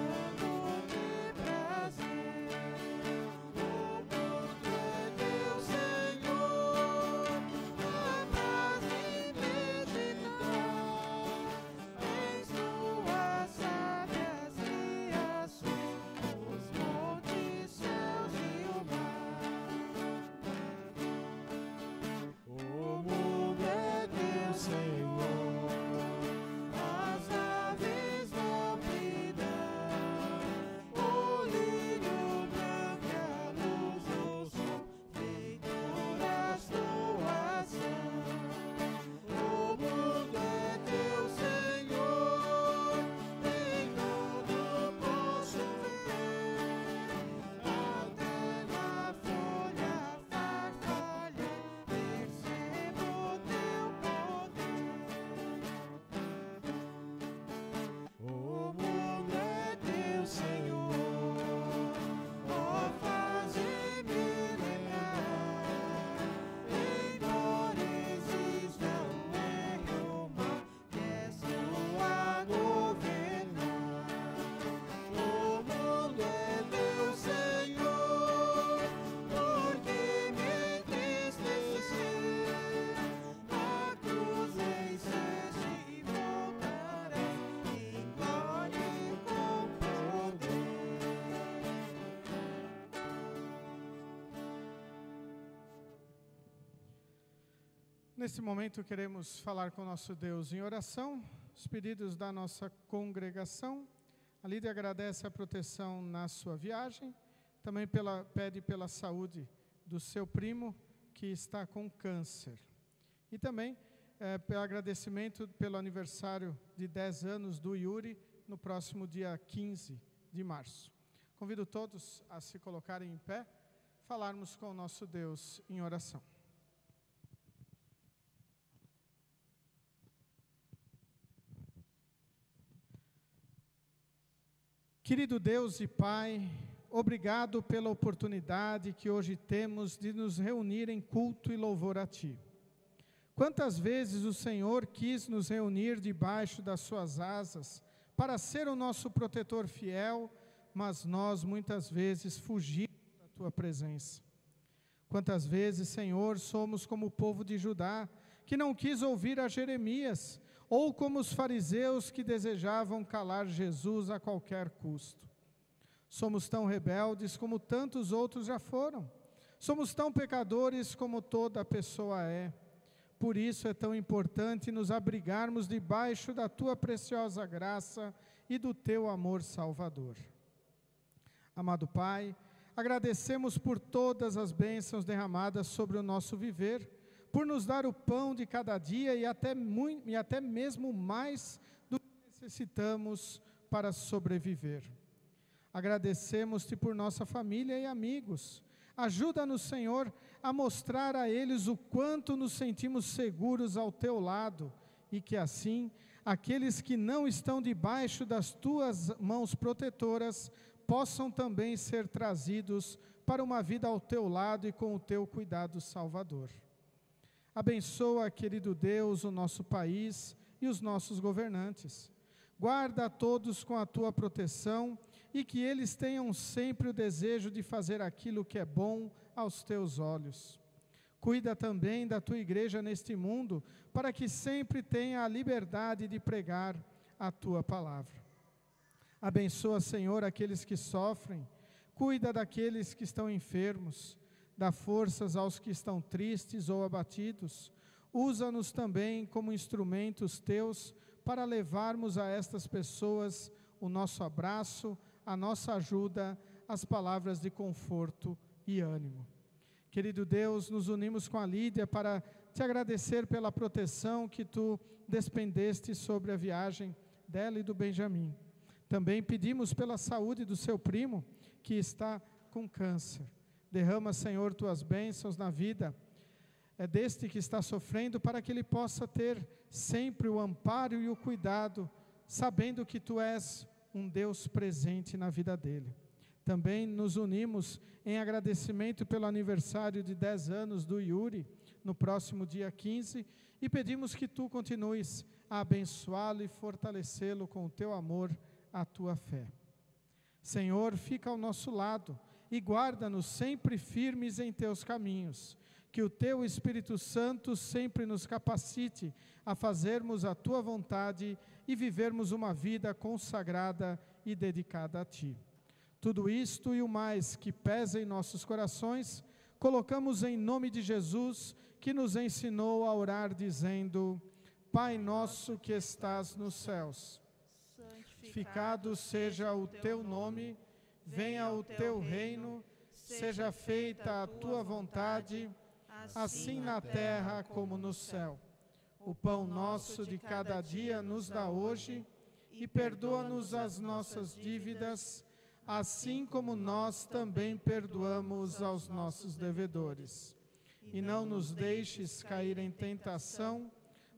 Nesse momento queremos falar com nosso Deus em oração, os pedidos da nossa congregação. A Lídia agradece a proteção na sua viagem, também pede pela saúde do seu primo que está com câncer. E também pelo agradecimento pelo aniversário de 10 anos do Yuri, no próximo dia 15 de março. Convido todos a se colocarem em pé, falarmos com o nosso Deus em oração. Querido Deus e Pai, obrigado pela oportunidade que hoje temos de nos reunir em culto e louvor a Ti. Quantas vezes o Senhor quis nos reunir debaixo das Suas asas para ser o nosso protetor fiel, mas nós muitas vezes fugimos da Tua presença. Quantas vezes, Senhor, somos como o povo de Judá, que não quis ouvir a Jeremias, ou como os fariseus que desejavam calar Jesus a qualquer custo. Somos tão rebeldes como tantos outros já foram. Somos tão pecadores como toda pessoa é. Por isso é tão importante nos abrigarmos debaixo da Tua preciosa graça e do Teu amor salvador. Amado Pai, agradecemos por todas as bênçãos derramadas sobre o nosso viver, por nos dar o pão de cada dia e até mesmo mais do que necessitamos para sobreviver. Agradecemos-Te por nossa família e amigos. Ajuda-nos, Senhor, a mostrar a eles o quanto nos sentimos seguros ao Teu lado e que assim, aqueles que não estão debaixo das Tuas mãos protetoras, possam também ser trazidos para uma vida ao Teu lado e com o Teu cuidado salvador. Abençoa, querido Deus, o nosso país e os nossos governantes. Guarda a todos com a Tua proteção e que eles tenham sempre o desejo de fazer aquilo que é bom aos Teus olhos. Cuida também da Tua igreja neste mundo, para que sempre tenha a liberdade de pregar a Tua palavra. Abençoa, Senhor, aqueles que sofrem. Cuida daqueles que estão enfermos. Dá forças aos que estão tristes ou abatidos. Usa-nos também como instrumentos Teus para levarmos a estas pessoas o nosso abraço, a nossa ajuda, as palavras de conforto e ânimo. Querido Deus, nos unimos com a Lídia para Te agradecer pela proteção que Tu despendeste sobre a viagem dela e do Benjamin. Também pedimos pela saúde do seu primo, que está com câncer. Derrama, Senhor, Tuas bênçãos na vida deste que está sofrendo, para que ele possa ter sempre o amparo e o cuidado, sabendo que Tu és um Deus presente na vida dele. Também nos unimos em agradecimento pelo aniversário de 10 anos do Yuri, no próximo dia 15, e pedimos que Tu continues a abençoá-lo e fortalecê-lo com o Teu amor, a Tua fé. Senhor, fica ao nosso lado e guarda-nos sempre firmes em Teus caminhos, que o Teu Espírito Santo sempre nos capacite a fazermos a Tua vontade e vivermos uma vida consagrada e dedicada a Ti. Tudo isto e o mais que pesa em nossos corações, colocamos em nome de Jesus, que nos ensinou a orar dizendo: Pai nosso que estás nos céus, santificado seja o Teu nome, venha o Teu reino, seja feita a Tua vontade, assim na terra como no céu. O pão nosso de cada dia nos dá hoje, e perdoa-nos as nossas dívidas, assim como nós também perdoamos aos nossos devedores. E não nos deixes cair em tentação,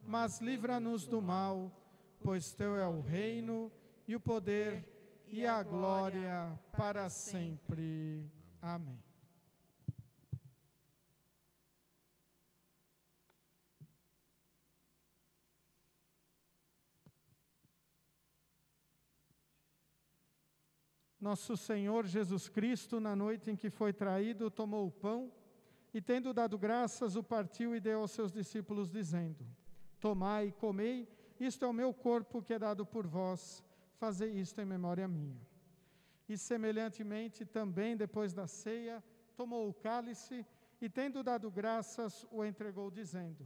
mas livra-nos do mal, pois Teu é o reino, e o poder, e a glória para sempre. Amém. Nosso Senhor Jesus Cristo, na noite em que foi traído, tomou o pão e, tendo dado graças, o partiu e deu aos seus discípulos, dizendo: Tomai e comei, isto é o meu corpo que é dado por vós, fazei isto em memória minha. E semelhantemente também, depois da ceia, tomou o cálice e, tendo dado graças, o entregou, dizendo: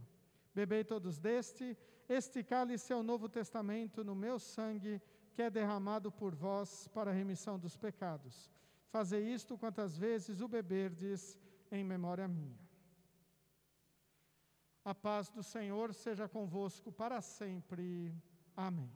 Bebei todos deste, este cálice é o novo testamento no meu sangue, que é derramado por vós para a remissão dos pecados. Fazei isto quantas vezes o beberdes em memória minha. A paz do Senhor seja convosco para sempre. Amém.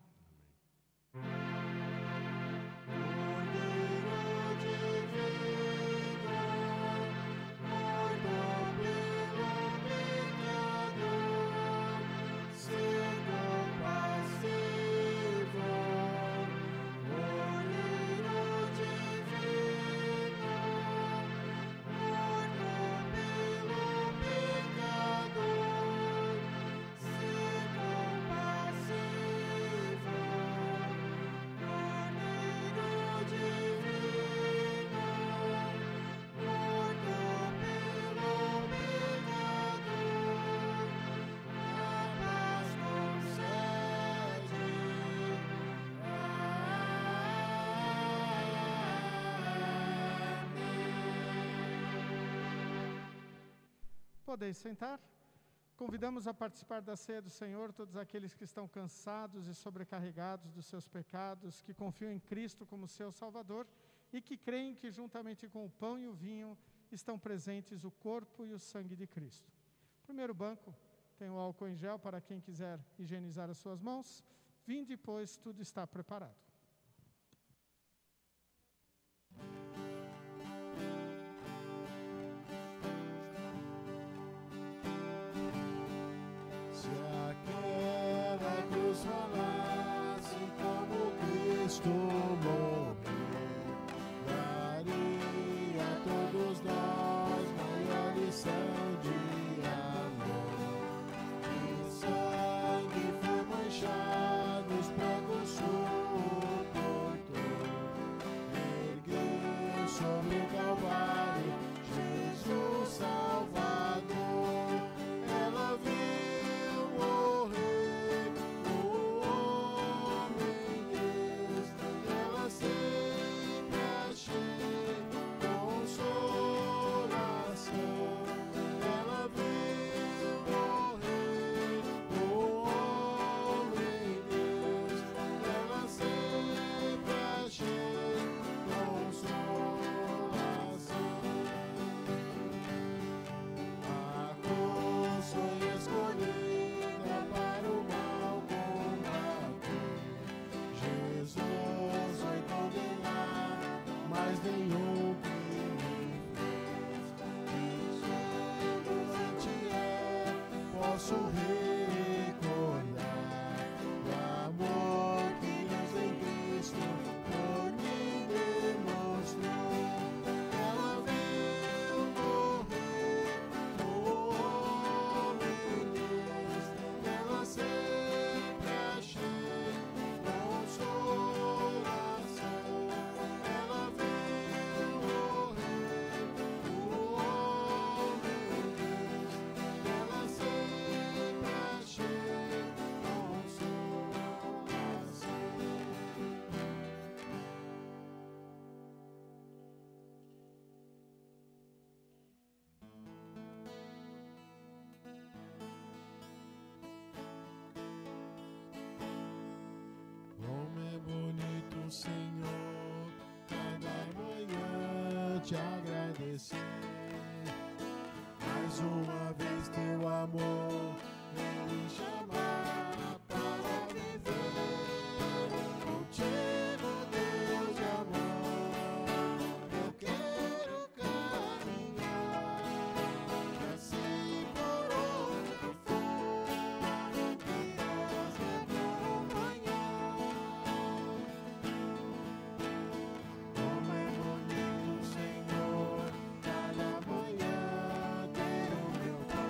Podeis sentar. Convidamos a participar da ceia do Senhor todos aqueles que estão cansados e sobrecarregados dos seus pecados, que confiam em Cristo como seu Salvador e que creem que juntamente com o pão e o vinho estão presentes o corpo e o sangue de Cristo. Primeiro banco, tem o álcool em gel para quem quiser higienizar as suas mãos. Vinde, pois, tudo está preparado. Falasse como Cristo morreu, daria a todos nós maior lição de amor. De sangue foi manchado, os pregos suportou, ergueu sobre o Calvário Jesus Salvador. Ela viu morrer nenhum crime fez. Doente posso recordar o amor que Deus em Cristo por mim demonstrou. Ela veio morrer o homem Deus, ela sempre achei consolação. Ela veio morrer o homem Deus, ela sempre achei consolação. Como é bonito, Senhor, cada manhã te agradecer. Mais uma vez teu amor me chamar para viver contigo, Deus de amor. Eu quero caminhar assim por onde for, Deus me acompanhar. Como é bonito, Senhor, cada manhã ter o meu Pai.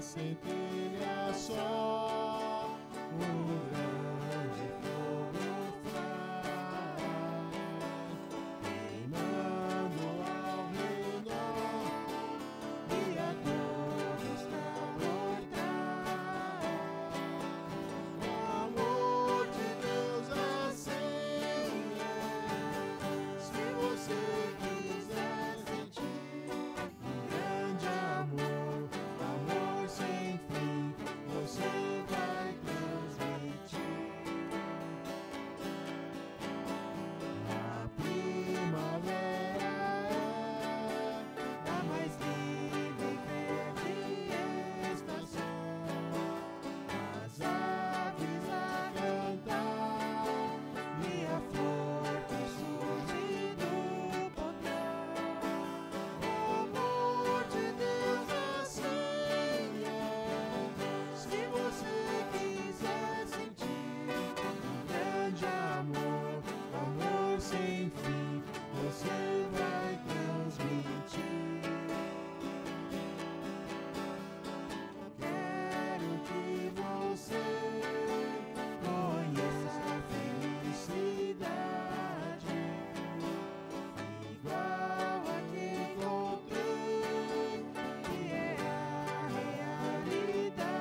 centelha só, grande fogo faz, queimando ao redor e a todos calor. O amor de Deus acende, se você quiser sentir um grande amor, sem fim, você vai transmitir. A primavera é a mais linda e verde estação, as aves a cantar e a flor que surge do botão. O amor de Deus acende, se você quiser sentir um grande amor, amor sem fim, você vai transmitir. Quero que você conheça a felicidade igual a que encontrei, que é a realidade.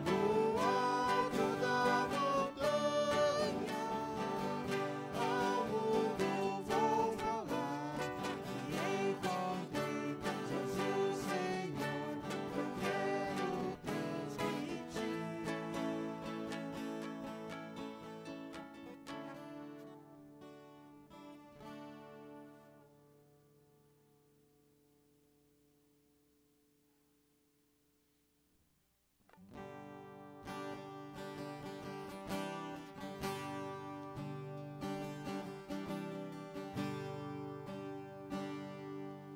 No alto da montanha, ao mundo vou falar que encontrei Jesus Senhor, eu quero transmitir.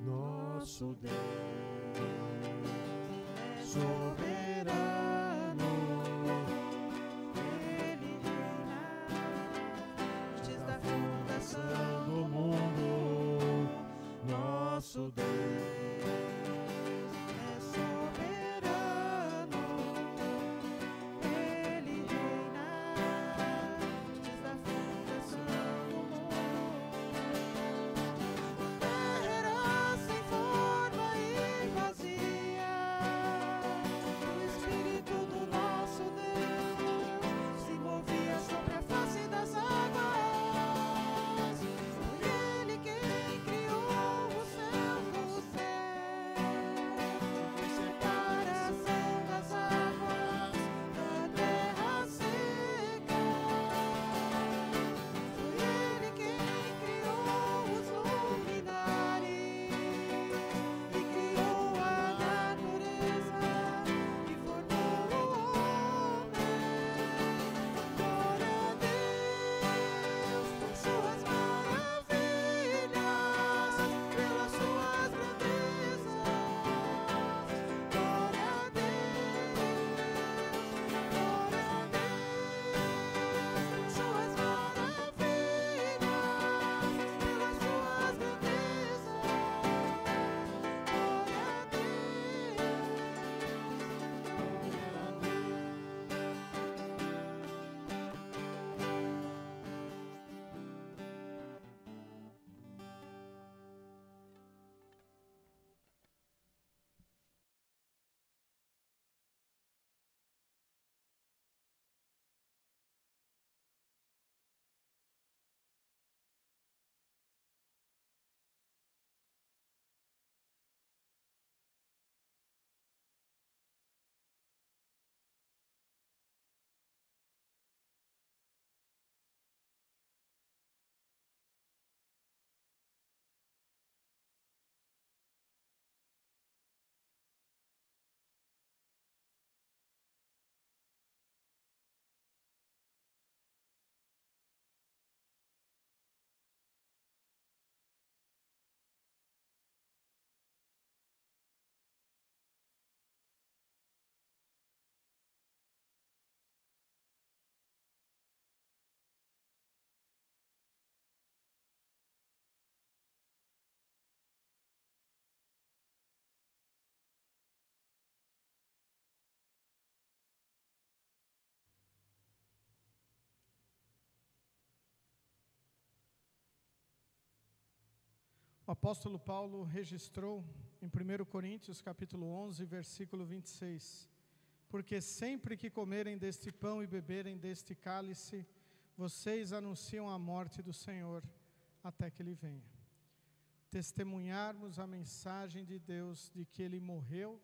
Nosso Deus é soberano, Ele reina antes da fundação do mundo. Nosso Deus é soberano, Ele reina antes da fundação do mundo. Terra sem forma e vazia, O apóstolo Paulo registrou em 1 Coríntios capítulo 11, versículo 26, porque sempre que comerem deste pão e beberem deste cálice, vocês anunciam a morte do Senhor até que Ele venha. Testemunharmos a mensagem de Deus de que Ele morreu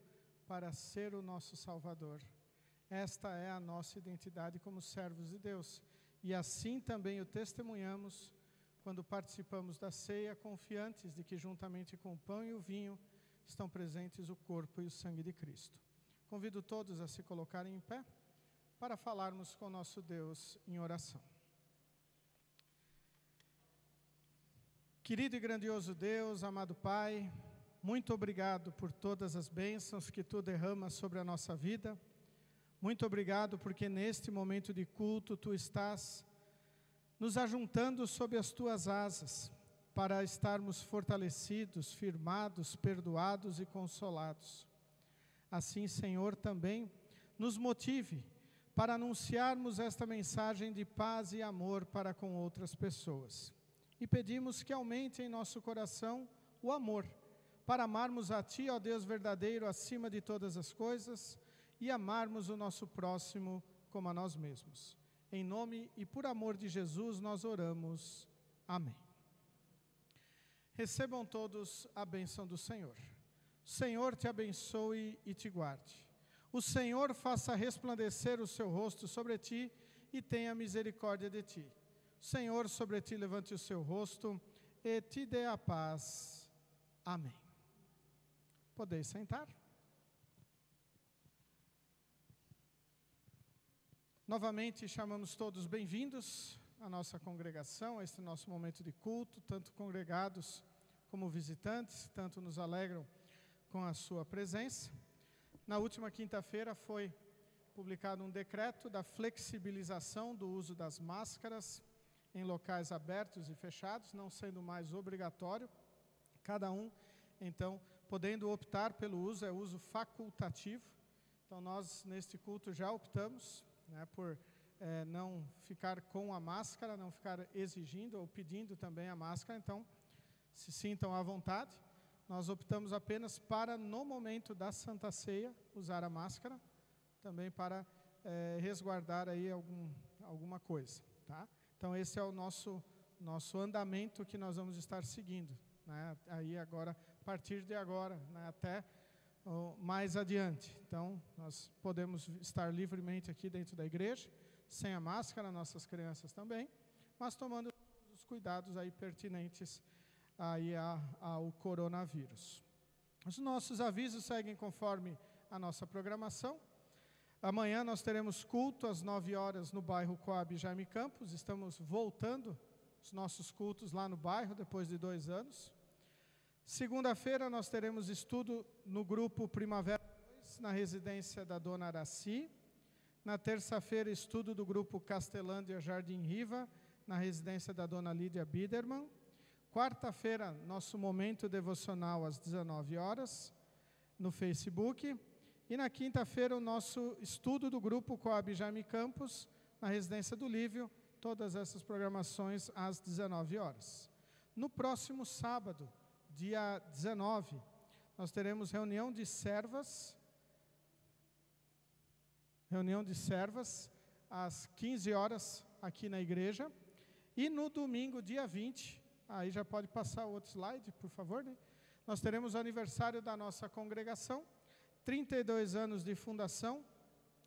para ser o nosso Salvador. Esta é a nossa identidade como servos de Deus. E assim também o testemunhamos quando participamos da ceia, confiantes de que juntamente com o pão e o vinho estão presentes o corpo e o sangue de Cristo. Convido todos a se colocarem em pé para falarmos com nosso Deus em oração. Querido e grandioso Deus, amado Pai, muito obrigado por todas as bênçãos que Tu derramas sobre a nossa vida. Muito obrigado porque neste momento de culto Tu estás nos ajuntando sob as Tuas asas para estarmos fortalecidos, firmados, perdoados e consolados. Assim, Senhor, também nos motive para anunciarmos esta mensagem de paz e amor para com outras pessoas. E pedimos que aumente em nosso coração o amor, para amarmos a Ti, ó Deus verdadeiro, acima de todas as coisas, e amarmos o nosso próximo como a nós mesmos. Em nome e por amor de Jesus nós oramos. Amém. Recebam todos a bênção do Senhor. O Senhor te abençoe e te guarde. O Senhor faça resplandecer o seu rosto sobre ti e tenha misericórdia de ti. O Senhor sobre ti levante o seu rosto e te dê a paz. Amém. Podeis sentar. Novamente chamamos todos bem-vindos à nossa congregação, a este nosso momento de culto, tanto congregados como visitantes, tanto nos alegram com a sua presença. Na última quinta-feira foi publicado um decreto da flexibilização do uso das máscaras em locais abertos e fechados, não sendo mais obrigatório, cada um, então, podendo optar pelo uso, é uso facultativo. Então, nós, neste culto, já optamos, por não ficar com a máscara, não ficar exigindo ou pedindo também a máscara, então, se sintam à vontade. Nós optamos apenas para, no momento da Santa Ceia, usar a máscara, também para resguardar aí alguma coisa, tá? Então, esse é o nosso andamento que nós vamos estar seguindo, né? Aí agora, a partir de agora, né, até mais adiante. Então, nós podemos estar livremente aqui dentro da igreja, sem a máscara, nossas crianças também, mas tomando os cuidados aí pertinentes aí ao coronavírus. Os nossos avisos seguem conforme a nossa programação. Amanhã nós teremos culto às 9 horas no bairro Coab Jaime Campos. Estamos voltando os nossos cultos lá no bairro, depois de 2 anos. Segunda-feira nós teremos estudo no grupo Primavera 2, na residência da Dona Araci. Na terça-feira, estudo do grupo Castelândia Jardim Riva, na residência da Dona Lídia Biderman. Quarta-feira, nosso momento devocional às 19 horas, no Facebook. E na quinta-feira, o nosso estudo do grupo Coab Jaime Campos, na residência do Lívio, todas essas programações às 19 horas. No próximo sábado, dia 19, nós teremos reunião de servas às 15 horas aqui na igreja. E no domingo, dia 20, aí já pode passar o outro slide, por favor, né? Nós teremos o aniversário da nossa congregação, 32 anos de fundação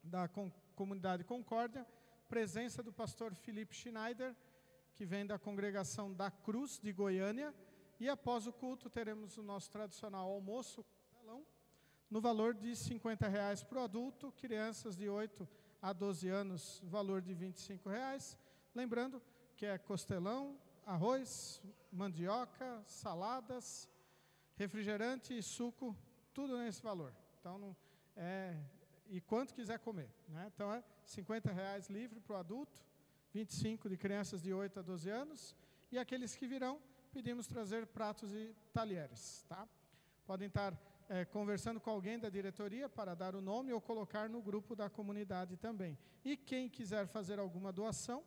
da Comunidade Concórdia, presença do pastor Felipe Schneider, que vem da congregação da Cruz, de Goiânia, e após o culto teremos o nosso tradicional almoço, no valor de R$50 para o adulto, crianças de 8 a 12 anos, valor de R$25. Lembrando que é costelão, arroz, mandioca, saladas, refrigerante e suco, tudo nesse valor. Então, e quanto quiser comer, né? Então, é R$50 livre para o adulto, 25 de crianças de 8 a 12 anos, e aqueles que virão, pedimos trazer pratos e talheres, tá? Podem estar conversando com alguém da diretoria para dar o nome ou colocar no grupo da comunidade também. E quem quiser fazer alguma doação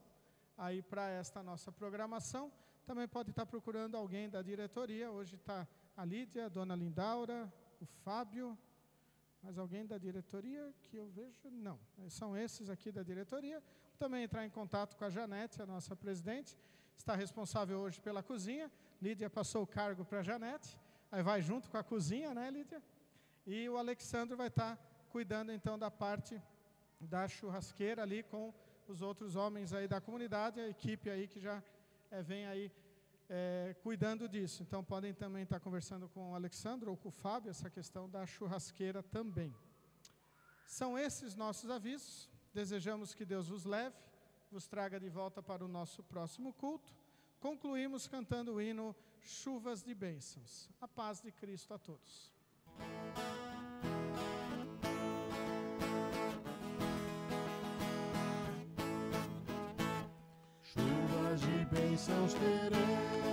aí para esta nossa programação, também pode estar procurando alguém da diretoria. Hoje está a Lídia, a dona Lindaura, o Fábio. Mais alguém da diretoria que eu vejo? Não, são esses aqui da diretoria. Também entrar em contato com a Janete, a nossa presidente, está responsável hoje pela cozinha. Lídia passou o cargo para a Janete, aí vai junto com a cozinha, né, Lídia? E o Alexandre vai estar cuidando então da parte da churrasqueira ali com os outros homens aí da comunidade, a equipe aí que já vem aí cuidando disso. Então podem também estar conversando com o Alexandre ou com o Fábio essa questão da churrasqueira também. São esses nossos avisos. Desejamos que Deus vos leve, vos traga de volta para o nosso próximo culto. Concluímos cantando o hino Chuvas de Bênçãos. A paz de Cristo a todos. Chuvas de bênçãos teremos.